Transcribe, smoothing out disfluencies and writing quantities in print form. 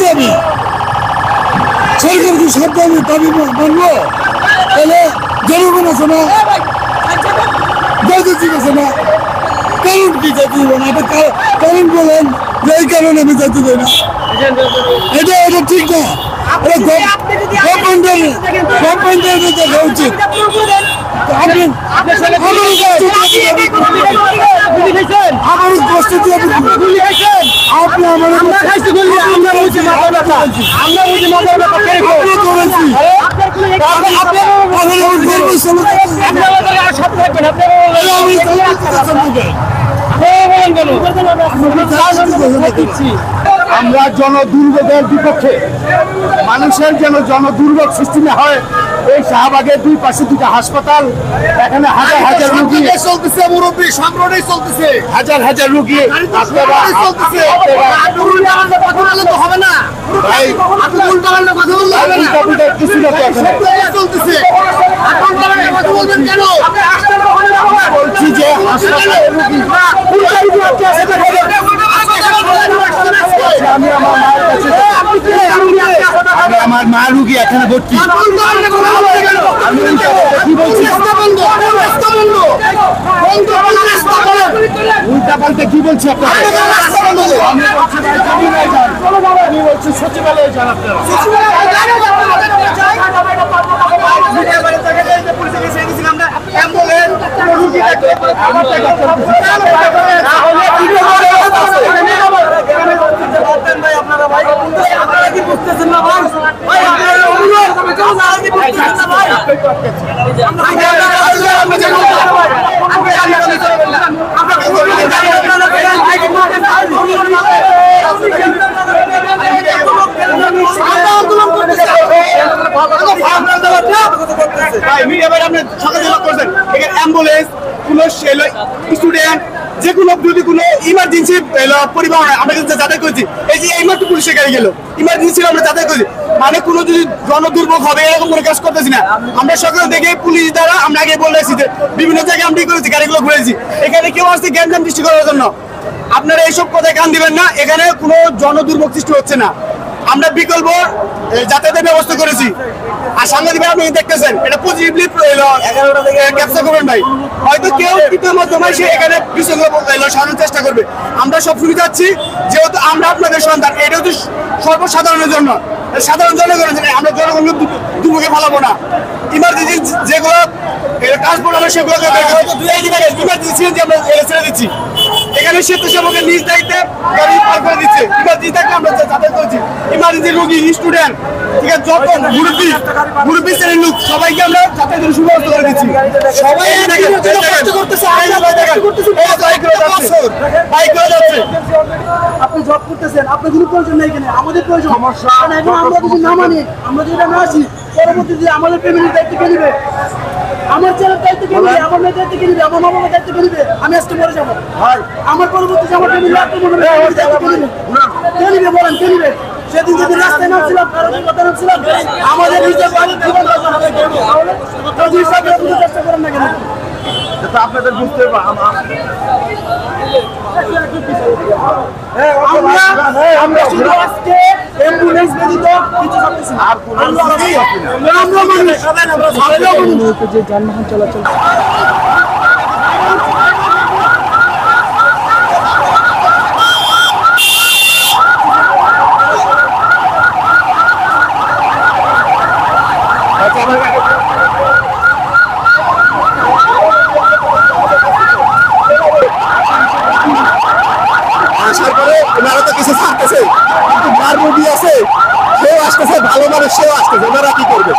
দাবি সরকারকে সব দাবি মানবো, তাহলে জনগণ আছে না, রাজনীতি আছে না, কারণ কি যেতে দেবো না? এটা কারণ বলেন যে এই কারণে আমি যেতে দেই না, এটা ঠিক না। গভর্নমেন্টের দেখা উচিত। আমার কষ্ট দিয়ে আপনি আমার আমরা জনদুর্ভোগের বিপক্ষে, মানুষের যেন জনদুর্ভোগ সৃষ্টি না হয়। এই শাহবাগের দুই পাশে দুটা হাসপাতাল, এখানে হাজার হাজার রোগী চলতেছে, মুরব্বী সামনে চলতেছে, হাজার হাজার রোগী চলতেছে। হবে না ভাই, কিছু না চলতেছে, বলছি যে হাসপাতালের রোগী আমার মা রুগী এখানে ভর্তি। আমি কি বলছি, উল্টা পাল্টা কি বলছি আপনাকে? আমি বলছি সচিবালয়ে যান আপনারা। অ্যাম্বুলেন্স, কোন স্টুডেন্ট, যে কোনো যদি কোনো ইমার্জেন্সি পরিবহন আমরা যাতায়াত করছি, এই যে এইমাত্র পুলিশের গাড়ি গেল, ইমার্জেন্সি আমরা যাতায়াত করছি, মানে কোনো যদি জনদুর্ভোগ হবে এরকম কোনো কাজ করতেছি না। আমরা সকাল থেকে পুলিশ দ্বারা আমরা আগে বলেছি যে বিভিন্ন জায়গায় আমরা করেছি, গাড়িগুলো ঘুরেছি, এখানে কেউ আসছে গ্যাঞ্জাম সৃষ্টি করার জন্য। আপনারা এইসব কথায় কান দিবেন না, এখানে কোনো জনদুর্ভোগ সৃষ্টি হচ্ছে না। আমরা বিকল্প যাতায়াতের ব্যবস্থা করেছি। আর সাংবাদিক ভাই আপনি দেখতেছেন, এটা পজিটিভলি 11টা থেকে ক্যাপচার করবেন ভাই। হয়তো কেউ কিন্তু মাধ্যমে সে এখানে বিশৃঙ্খলা সারানোর চেষ্টা করবে। আমরা সব সুবিধা চাচ্ছি, যেহেতু আমরা আপনাদের সন্তান, এটা হচ্ছে সর্বসাধারণের জন্য, সাধারণ জনগণের জন্য। আমরা জনগণকে দুর্ভোগে ফেলাবো না। ইমার্জেন্সি যেগুলো ট্রান্সপোর্ট আমরা সেগুলো ইমার্জেন্সি আমরা ছেড়ে দিচ্ছি। এখানে স্বেচ্ছাসেবকের নিজ দায়িত্বে গাড়ি পার করে দিচ্ছে। ইমার্জেন্সি থাকলে আমরা যাতায়াত করছি। ইমার্জেন্সি রোগী, স্টুডেন্ট, ঠিক আছে, যত মুরব্বী শ্রেণীর লোক সবাইকে আমরা যাতায়াতের সুব্যবস্থা করে দিচ্ছি। সবাই আপনি জব করতেছেন, আপনার কোনো প্রয়োজন নেই, এখানে আমাদের প্রয়োজন। এখন আমরা যদি না মানি, আমরা যদি না আসি, পরবর্তীতে আমাদের ফ্যামিলির দায়িত্ব কে নিবে? আমার ছেলের দায়িত্ব কে নিবে? আমার মেয়ের দায়িত্ব কে নিবে? আমার মা বাবার দায়িত্ব কে নিবে? আমি আজকে মরে যাবো, আমার পরবর্তীতে আমার ফ্যামিলি কে নিবে? বলেন কে নিবে? সেদিন যদি রাস্তায় নামছিলাম, কারণের কথা নামছিলাম, আমাদের নিজের চেষ্টা করেন না কেন? আপনাদের বুঝতে আমরা শুধু আজকে অ্যাম্বুলেন্স ব্যতীত কিছু করতেছি না। আর কোনো যে যানবাহন চলাচল আসার পরে ওনারা তো কিছু ছাড়তেছে, কিন্তু যার রোগী আছে সেও আসতেছে, ভালো মানুষ সেও আসতেছে, ওনারা কি করবে?